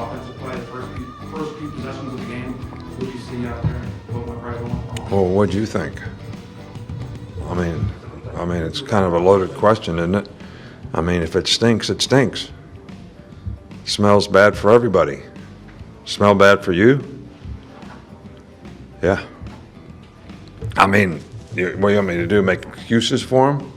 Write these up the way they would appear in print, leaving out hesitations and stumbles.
offensive play, the first few possessions of the game? What did you see out there? What went right, what went wrong? Well, what'd you think? I mean, it's kind of a loaded question, isn't it? I mean, if it stinks, it stinks. Smells bad for everybody. Smell bad for you? Yeah. I mean, what do you want me to do? Make excuses for him?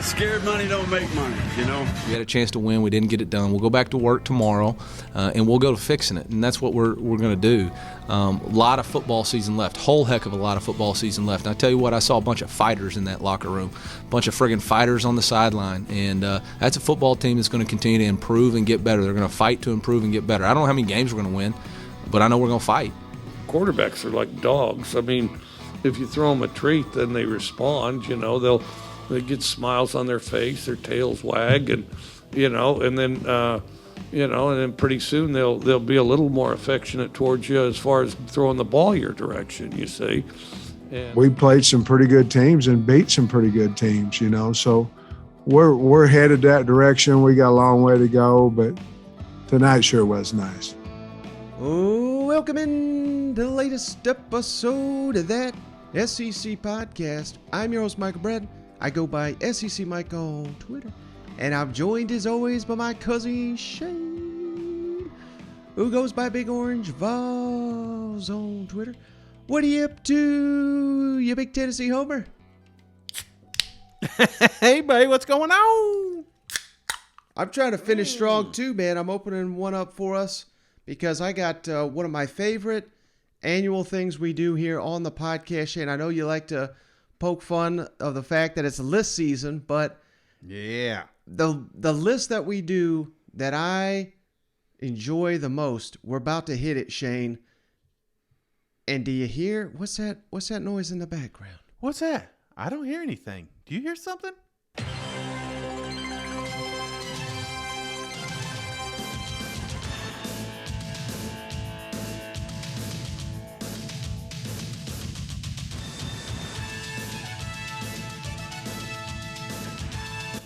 Scared money don't make money, you know? We had a chance to win. We didn't get it done. We'll go back to work tomorrow, and we'll go to fixing it. And that's what we're going to do. A lot of football season left. Whole heck of a lot of football season left. And I tell you what, I saw a bunch of fighters in that locker room. A bunch of friggin' fighters on the sideline. And that's a football team that's going to continue to improve and get better. They're going to fight to improve and get better. I don't know how many games we're going to win, but I know we're going to fight. Quarterbacks are like dogs. I mean, if you throw them a treat, then they respond. You know, they get smiles on their face, their tails wag, and and then pretty soon they'll be a little more affectionate towards you as far as throwing the ball your direction. You see, and we played some pretty good teams and beat some pretty good teams. So we're headed that direction. We got a long way to go, but tonight sure was nice. Welcome in to the latest episode of that SEC podcast. I'm your host, Michael Brett. I go by SEC Mike on Twitter. And I'm joined as always by my cousin Shane, who goes by Big Orange Vols on Twitter. What are you up to, you big Tennessee homer? Hey, buddy, what's going on? I'm trying to finish strong too, man. I'm opening one up for us because I got one of my favorite annual things we do here on the podcast, Shane. I know you like to poke fun of the fact that it's list season, but yeah, the list that we do that I enjoy the most, we're about to hit it, Shane. And do you hear what's that noise in the background? What's that? I don't hear anything. Do you hear something?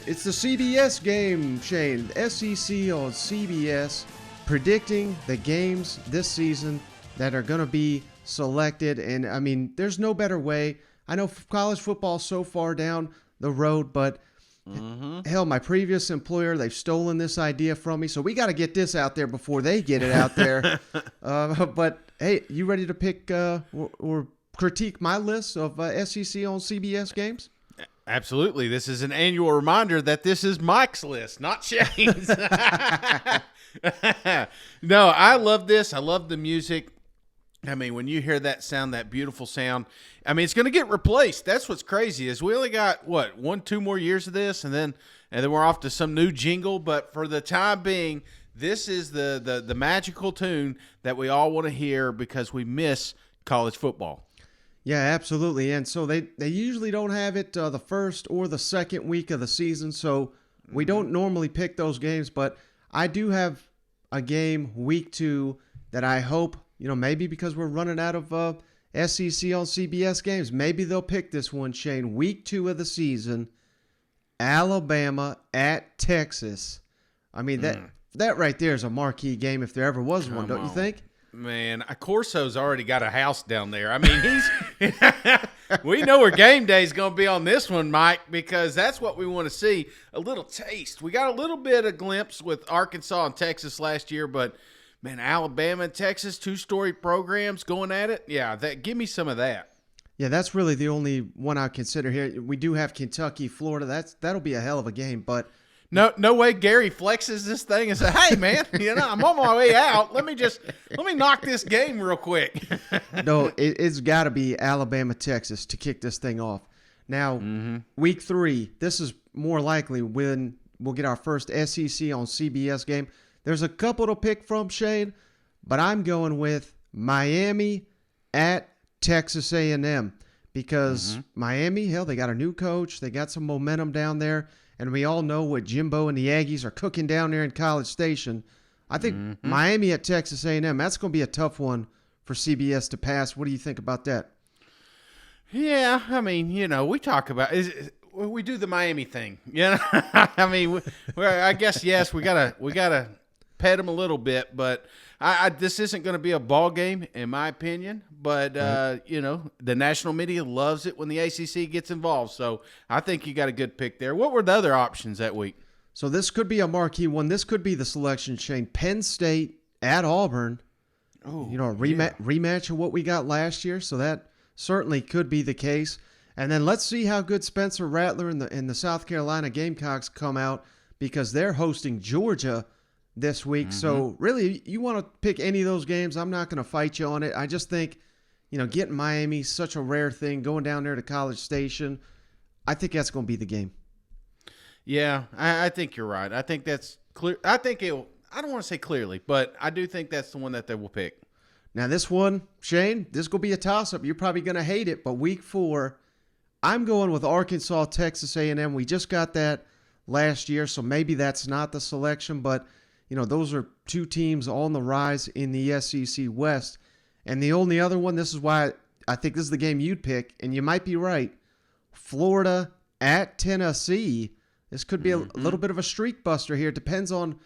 It's the CBS game, Shane. SEC on CBS, predicting the games this season that are going to be selected. And, I mean, there's no better way. I know college football is so far down the road, but hell, my previous employer, they've stolen this idea from me. So we got to get this out there before they get it out there. But, hey, you ready to pick or critique my list of SEC on CBS games? Absolutely. This is an annual reminder that this is Mike's list, not Shane's. No, I love this. I love the music. I mean, when you hear that sound, that beautiful sound, I mean, it's going to get replaced. That's what's crazy is we only got, 1-2 more years of this, and then we're off to some new jingle. But for the time being, this is the magical tune that we all want to hear because we miss college football. Yeah, absolutely. And so they usually don't have it the first or the second week of the season, so we don't normally pick those games. But I do have a game week 2 that I hope, maybe because we're running out of SEC on CBS games, maybe they'll pick this one, Shane. Week 2 of the season, Alabama at Texas. I mean, that right there is a marquee game if there ever was one, don't you think? Man, Corso's already got a house down there. I mean, we know where game day is going to be on this one, Mike, because that's what we want to see, a little taste. We got a little bit of glimpse with Arkansas and Texas last year, but, man, Alabama and Texas, 2-story programs going at it. Yeah, give me some of that. Yeah, that's really the only one I consider here. We do have Kentucky, Florida. That'll be a hell of a game, but No way Gary flexes this thing and says, hey, man, I'm on my way out. Let me knock this game real quick. No, it's got to be Alabama, Texas to kick this thing off. Now, week 3, this is more likely when we'll get our first SEC on CBS game. There's a couple to pick from, Shane, but I'm going with Miami at Texas A&M because Miami, hell, they got a new coach. They got some momentum down there. And we all know what Jimbo and the Aggies are cooking down there in College Station. I think Miami at Texas A&M, that's going to be a tough one for CBS to pass. What do you think about that? Yeah, I mean, we talk about we do the Miami thing. I mean, I guess yes, we gotta pet them a little bit, but this isn't going to be a ball game, in my opinion. But, the national media loves it when the ACC gets involved. So I think you got a good pick there. What were the other options that week? So this could be a marquee one. This could be the selection, Shane. Penn State at Auburn. Oh, a rematch of what we got last year. So that certainly could be the case. And then let's see how good Spencer Rattler and the South Carolina Gamecocks come out, because they're hosting Georgia this week. So really, you want to pick any of those games, I'm not going to fight you on it. I just think, getting Miami, such a rare thing, going down there to College Station, I think that's going to be the game. Yeah, I think you're right. I think that's clear. I don't want to say clearly, but I do think that's the one that they will pick. Now this one, Shane, this is going to be a toss-up. You're probably going to hate it, but week 4, I'm going with Arkansas, Texas A&M. We just got that last year, so maybe that's not the selection, but, those are two teams on the rise in the SEC West. And the only other one, this is why I think this is the game you'd pick, and you might be right, Florida at Tennessee. This could be a little bit of a streak buster here. It depends on,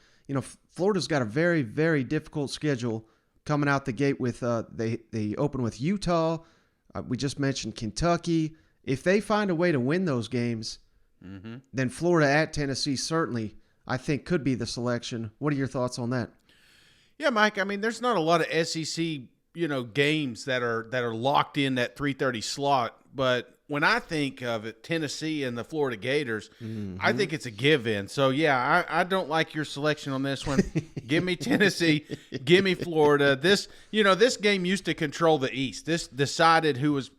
Florida's got a very, very difficult schedule coming out the gate with, they open with Utah. We just mentioned Kentucky. If they find a way to win those games, then Florida at Tennessee certainly, I think, could be the selection. What are your thoughts on that? Yeah, Mike, I mean, there's not a lot of SEC, games that are locked in that 3:30 slot, but when I think of it, Tennessee and the Florida Gators, I think it's a give-in. So, yeah, I don't like your selection on this one. Give me Tennessee. Give me Florida. This game used to control the East. This decided who was,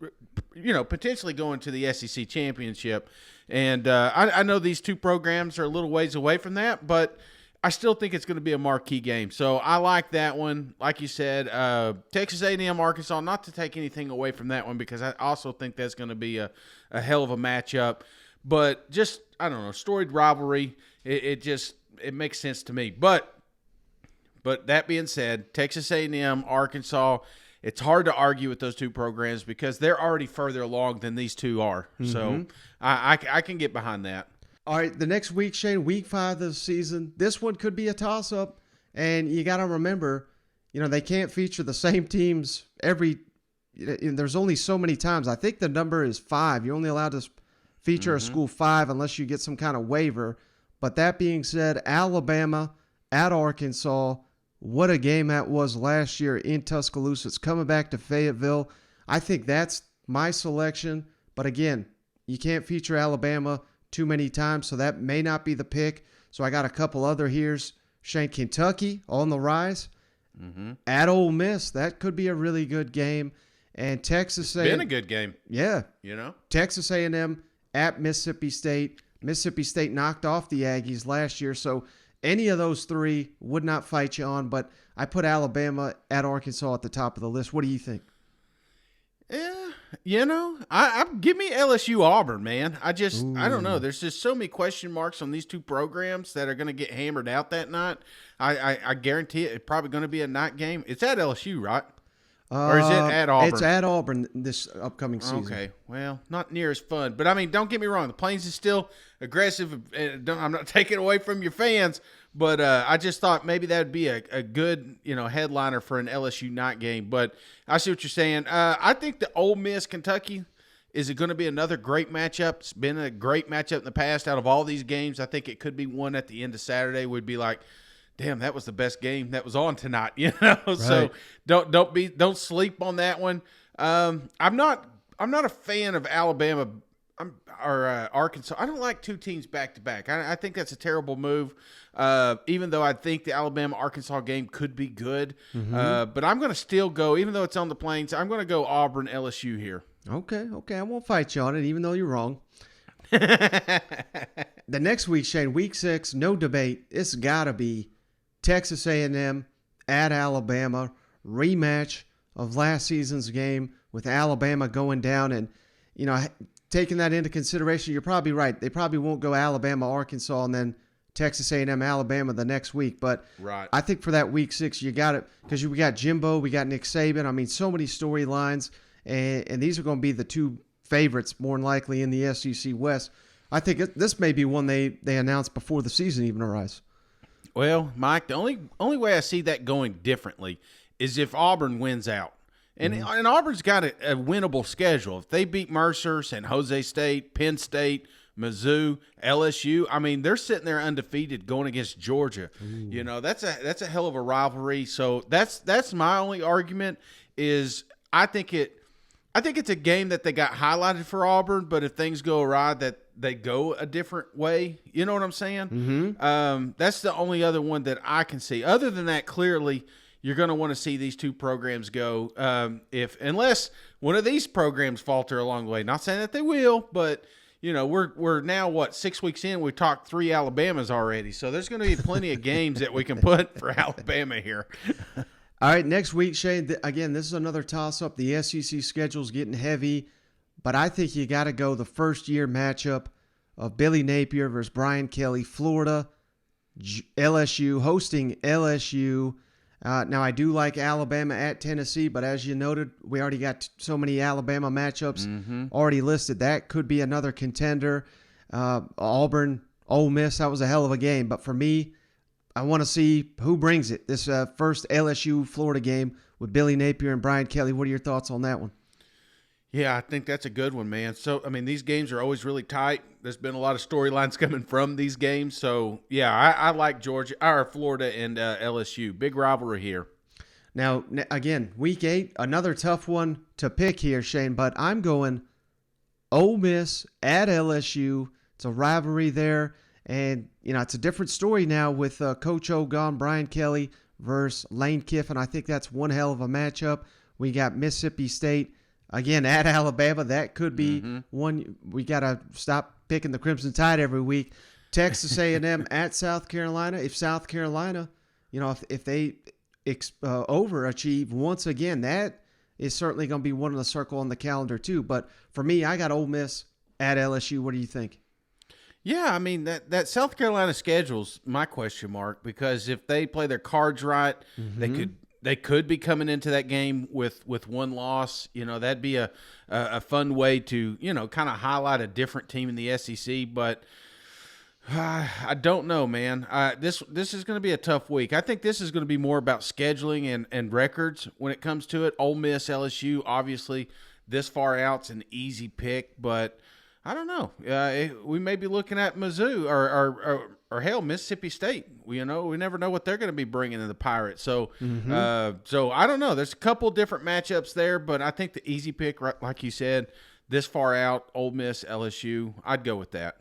potentially going to the SEC championship. And I know these two programs are a little ways away from that, but I still think it's going to be a marquee game. So I like that one. Like you said, Texas A&M, Arkansas, not to take anything away from that one, because I also think that's going to be a hell of a matchup. But just, I don't know, storied rivalry, it makes sense to me. But that being said, Texas A&M, Arkansas, it's hard to argue with those two programs because they're already further along than these two are. So I can get behind that. All right, the next week, Shane, week 5 of the season, this one could be a toss-up, and you got to remember, they can't feature the same teams there's only so many times. I think the number is 5. You're only allowed to feature a school 5 unless you get some kind of waiver. But that being said, Alabama at Arkansas, what a game that was last year in Tuscaloosa. It's coming back to Fayetteville. I think that's my selection, but again, you can't feature Alabama too many times, so that may not be the pick. So I got a couple other here's Shane. Kentucky on the rise at Ole Miss. That could be a really good game. And Texas A&M. Been a good game. Yeah. Texas A&M at Mississippi State. Mississippi State knocked off the Aggies last year, so any of those 3 would not fight you on, but I put Alabama at Arkansas at the top of the list. What do you think? Yeah, I give me LSU Auburn, man. I don't know. There's just so many question marks on these two programs that are going to get hammered out that night. I guarantee it's probably going to be a night game. It's at LSU, right? Or is it at Auburn? It's at Auburn this upcoming season. Okay, well, not near as fun. But, I mean, don't get me wrong. The Plains is still aggressive. I'm not taking away from your fans. But I just thought maybe that would be a good, headliner for an LSU night game. But I see what you're saying. I think the Ole Miss Kentucky is going to be another great matchup. It's been a great matchup in the past. Out of all these games, I think it could be one at the end of Saturday. Would be like, damn, that was the best game that was on tonight. Right. So don't sleep on that one. I'm not a fan of Alabama or Arkansas. I don't like two teams back to back. I think that's a terrible move. Even though I think the Alabama-Arkansas game could be good. But I'm going to still go, even though it's on the Plains, I'm going to go Auburn-LSU here. Okay. I won't fight you on it, even though you're wrong. The next week, Shane, week 6, no debate. It's got to be Texas A&M at Alabama, rematch of last season's game with Alabama going down. And, taking that into consideration, you're probably right. They probably won't go Alabama-Arkansas and then Texas A&M, Alabama the next week. But right. I think for that week 6, you got it because we got Jimbo, we got Nick Saban. I mean, so many storylines, and these are going to be the two favorites more than likely in the SEC West. I think this may be one they announce before the season even arrives. Well, Mike, the only way I see that going differently is if Auburn wins out. And Auburn's got a winnable schedule. If they beat Mercer, San Jose State, Penn State, Mizzou, LSU, I mean, they're sitting there undefeated going against Georgia. You know, that's a hell of a rivalry. So that's my only argument is I think it's a game that they got highlighted for Auburn, but if things go awry, that they go a different way. You know what I'm saying? That's the only other one that I can see. Other than that, clearly, you're going to want to see these two programs go. Unless one of these programs falter along the way. Not saying that they will, but you know we're now 6 weeks in. We talked 3 Alabamas already, so there's going to be plenty of games that we can put for Alabama here. All right, next week, Shane, again, this is another toss-up. The SEC schedule's getting heavy, but I think you got to go the first-year matchup of Billy Napier versus Brian Kelly, Florida, LSU, hosting LSU. Now, I do like Alabama at Tennessee, but as you noted, we already got so many Alabama matchups already listed. That could be another contender. Auburn, Ole Miss, that was a hell of a game, but for me, I want to see who brings it. This first LSU-Florida game with Billy Napier and Brian Kelly. What are your thoughts on that one? Yeah, I think that's a good one, man. So, I mean, these games are always really tight. There's been a lot of storylines coming from these games. So, yeah, I like Florida and LSU. Big rivalry here. Now, again, week 8, another tough one to pick here, Shane, but I'm going Ole Miss at LSU. It's a rivalry there. And, you know, it's a different story now with Coach O gone, Brian Kelly versus Lane Kiffin. I think that's one hell of a matchup. We got Mississippi State, again, at Alabama. That could be one. We got to stop picking the Crimson Tide every week. Texas A&M at South Carolina. If South Carolina, you know, if they overachieve once again, that is certainly going to be one on the circle on the calendar too. But for me, I got Ole Miss at LSU. What do you think? Yeah, I mean, that South Carolina schedule's my question mark because if they play their cards right, they could be coming into that game with one loss. You know, that'd be a fun way to, you know, kind of highlight a different team in the SEC. But I don't know, man. This is going to be a tough week. I think this is going to be more about scheduling and records when it comes to it. Ole Miss, LSU, obviously, this far out's an easy pick, but I don't know. We may be looking at Mizzou or hell, Mississippi State. We never know what they're going to be bringing to the Pirates. So, so I don't know. There's a couple different matchups there, but I think the easy pick, like you said, this far out, Ole Miss, LSU, I'd go with that.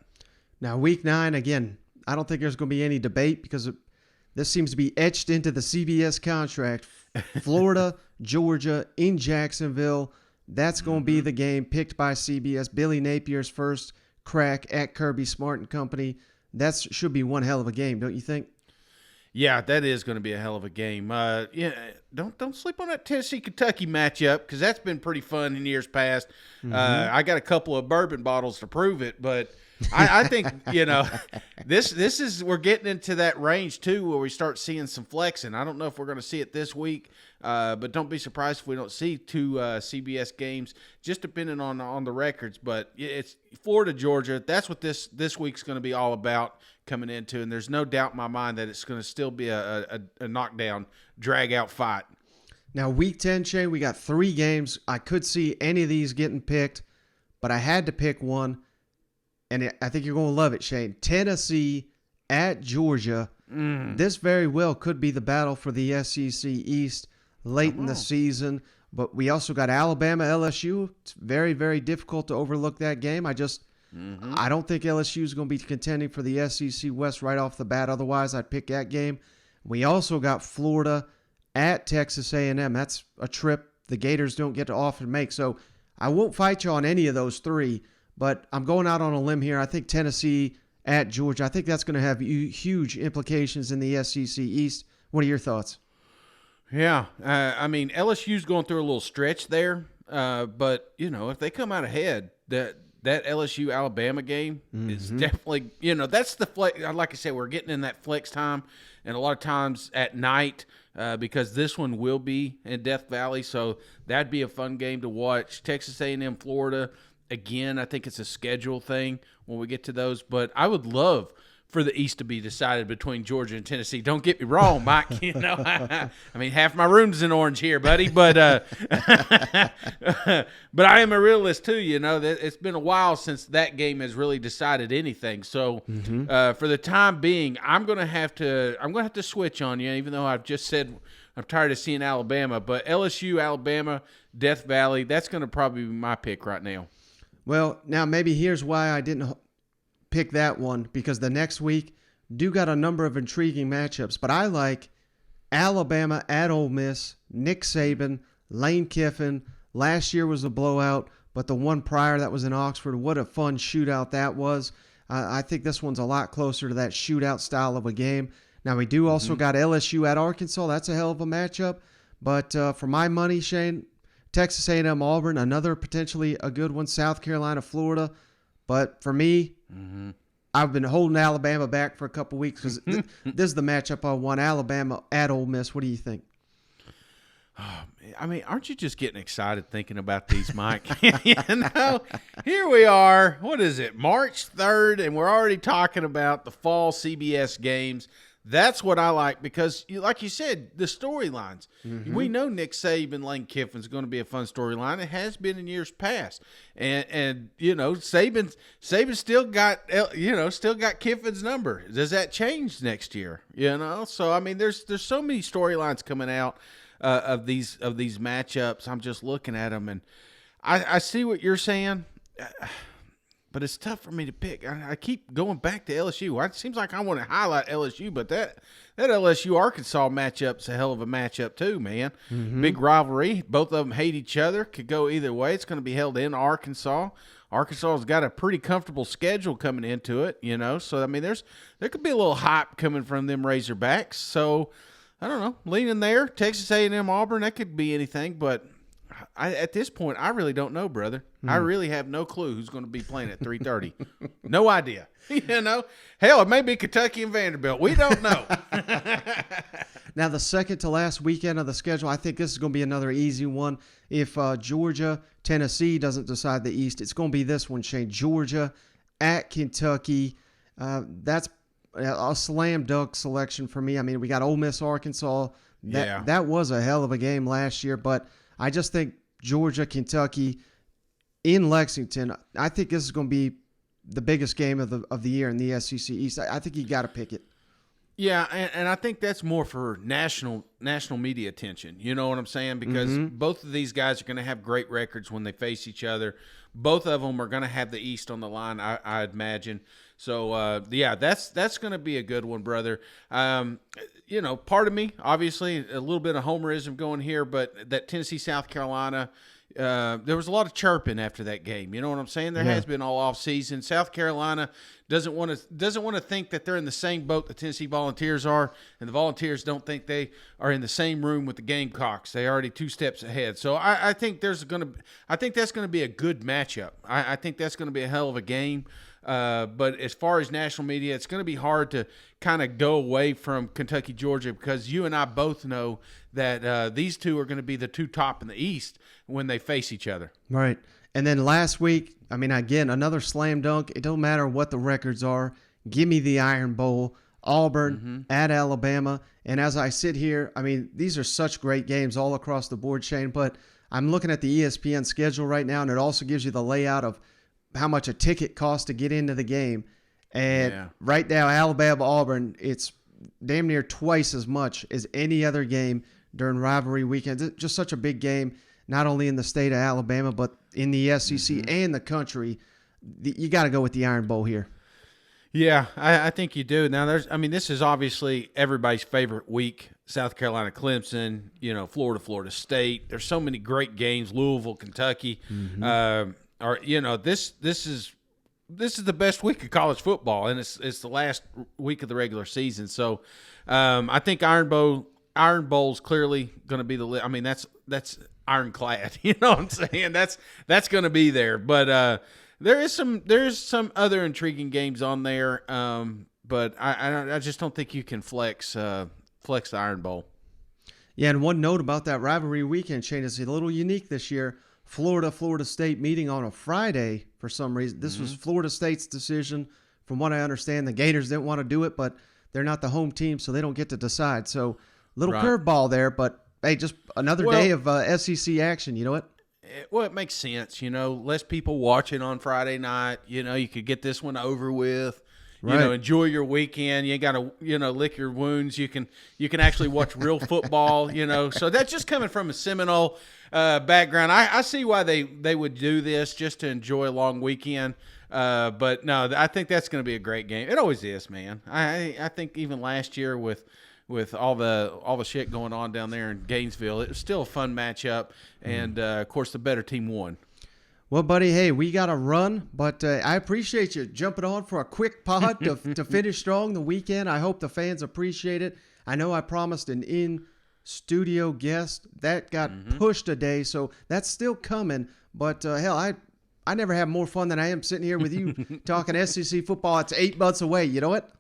Now, week 9, again, I don't think there's going to be any debate because this seems to be etched into the CBS contract. Florida, Georgia, in Jacksonville. That's going to be the game picked by CBS. Billy Napier's first crack at Kirby Smart and Company. That should be one hell of a game, don't you think? Yeah, that is going to be a hell of a game. Yeah, don't sleep on that Tennessee-Kentucky matchup because that's been pretty fun in years past. I got a couple of bourbon bottles to prove it, but I think this is we're getting into that range too where we start seeing some flexing. I don't know if we're going to see it this week, but don't be surprised if we don't see 2 CBS games, just depending on the records. But it's Florida, Georgia. That's what this week's going to be all about coming into, and there's no doubt in my mind that it's going to still be a knockdown, drag-out fight. Now, week 10, Shane, we got 3 games. I could see any of these getting picked, but I had to pick one, and I think you're going to love it, Shane. Tennessee at Georgia. This very well could be the battle for the SEC East late in the season, but we also got Alabama, LSU. It's very, very difficult to overlook that game. I don't think LSU is going to be contending for the SEC West right off the bat. Otherwise, I'd pick that game. We also got Florida at Texas A&M. That's a trip the Gators don't get to often make. So I won't fight you on any of those 3, but I'm going out on a limb here. I think Tennessee at Georgia, I think that's going to have huge implications in the SEC East. What are your thoughts? Yeah, I mean, LSU's going through a little stretch there, but, if they come out ahead, that LSU-Alabama game is definitely, that's the flex. Like I said, we're getting in that flex time, and a lot of times at night because this one will be in Death Valley, so that'd be a fun game to watch. Texas A&M, Florida, again, I think it's a schedule thing when we get to those, but I would love for the East to be decided between Georgia and Tennessee. Don't get me wrong, Mike. I mean, half my room's in orange here, buddy. But but I am a realist too. That it's been a while since that game has really decided anything. So for the time being, I'm gonna have to switch on you, even though I've just said I'm tired of seeing Alabama. But LSU, Alabama, Death Valley, that's gonna probably be my pick right now. Well, now maybe here's why I didn't pick that one, because the next week do got a number of intriguing matchups, but I like Alabama at Ole Miss, Nick Saban, Lane Kiffin. Last year was a blowout, but the one prior that was in Oxford, what a fun shootout that was. I think this one's a lot closer to that shootout style of a game. Now, we do also got LSU at Arkansas. That's a hell of a matchup, but for my money, Shane, Texas A&M Auburn, another potentially a good one. South Carolina, Florida. But for me, I've been holding Alabama back for a couple weeks because this is the matchup I want. Alabama at Ole Miss. What do you think? I mean, aren't you just getting excited thinking about these, Mike? Here we are. What is it, March 3rd, and we're already talking about the fall CBS games. That's what I like because, like you said, the storylines. We know Nick Saban, Lane Kiffin's going to be a fun storyline. It has been in years past, and Saban still got Kiffin's number. Does that change next year? So I mean, there's so many storylines coming out of these matchups. I'm just looking at them, and I see what you're saying. But it's tough for me to pick. I keep going back to LSU. It seems like I want to highlight LSU, but that LSU-Arkansas matchup's a hell of a matchup too, man. Big rivalry. Both of them hate each other. Could go either way. It's going to be held in Arkansas. Arkansas has got a pretty comfortable schedule coming into it, So, I mean, there could be a little hype coming from them Razorbacks. So, I don't know. Leaning there. Texas A&M Auburn, that could be anything, but at this point, I really don't know, brother. I really have no clue who's going to be playing at 3:30. No idea. Hell, it may be Kentucky and Vanderbilt. We don't know. Now, the second to last weekend of the schedule, I think this is going to be another easy one. If Georgia, Tennessee doesn't decide the East, it's going to be this one, Shane. Georgia at Kentucky. That's a slam dunk selection for me. I mean, we got Ole Miss, Arkansas. That was a hell of a game last year, but I just think Georgia, Kentucky in Lexington, I think this is going to be the biggest game of the year in the SEC East. I think you got to pick it. Yeah, and I think that's more for national media attention. You know what I'm saying? Because both of these guys are going to have great records when they face each other. Both of them are going to have the East on the line, I'd imagine. So, that's going to be a good one, brother. Part of me, obviously, a little bit of homerism going here, but that Tennessee, South Carolina, there was a lot of chirping after that game. You know what I'm saying? There has been all off season. South Carolina doesn't want to think that they're in the same boat the Tennessee Volunteers are, and the Volunteers don't think they are in the same room with the Gamecocks. They're already 2 steps ahead. So I think that's going to be a good matchup. I think that's going to be a hell of a game. But as far as national media, it's going to be hard to kind of go away from Kentucky, Georgia, because you and I both know that these two are going to be the 2 top in the East when they face each other. Right. And then last week, I mean, again, another slam dunk. It don't matter what the records are. Give me the Iron Bowl. Auburn at Alabama. And as I sit here, I mean, these are such great games all across the board, Shane, but I'm looking at the ESPN schedule right now, and it also gives you the layout of how much a ticket costs to get into the game. And right now, Alabama-Auburn, it's damn near twice as much as any other game during rivalry weekends. It's just such a big game, not only in the state of Alabama, but in the SEC and the country. You got to go with the Iron Bowl here. Yeah, I think you do. Now, this is obviously everybody's favorite week. South Carolina, Clemson, Florida State. There's so many great games. Louisville, Kentucky. This is the best week of college football, and it's the last week of the regular season. So, I think Iron Bowl's clearly going to be that's ironclad. You know what I'm saying? That's going to be there. But there's some other intriguing games on there. But I just don't think you can flex the Iron Bowl. Yeah, and one note about that rivalry weekend, Shane, is a little unique this year. Florida State meeting on a Friday for some reason. This was Florida State's decision from what I understand, the Gators didn't want to do it, but they're not the home team, so they don't get to decide. So little Right. curveball there, but hey, just another day of SEC action. You know what? Well, it makes sense, less people watching on Friday night. You could get this one over with. Right. Enjoy your weekend. You ain't got to, lick your wounds. You can actually watch real football. So that's just coming from a Seminole background. I see why they would do this, just to enjoy a long weekend. But no, I think that's going to be a great game. It always is, man. I think even last year with all the shit going on down there in Gainesville, it was still a fun matchup, and of course the better team won. Well, buddy, hey, we got to run, but I appreciate you jumping on for a quick pod to finish strong the weekend. I hope the fans appreciate it. I know I promised an in-studio guest. That got pushed a day, so that's still coming. But, hell, I never have more fun than I am sitting here with you talking SEC football. It's 8 months away. You know what?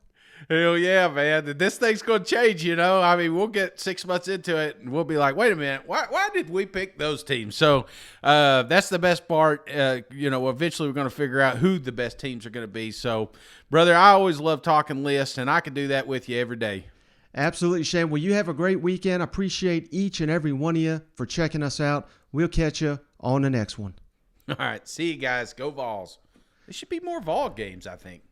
Hell yeah, man. This thing's going to change, I mean, we'll get 6 months into it, and we'll be like, wait a minute, why did we pick those teams? So that's the best part. Eventually we're going to figure out who the best teams are going to be. So, brother, I always love talking lists, and I can do that with you every day. Absolutely, Shane. Well, you have a great weekend. I appreciate each and every one of you for checking us out. We'll catch you on the next one. All right. See you guys. Go Vols. There should be more Vol games, I think.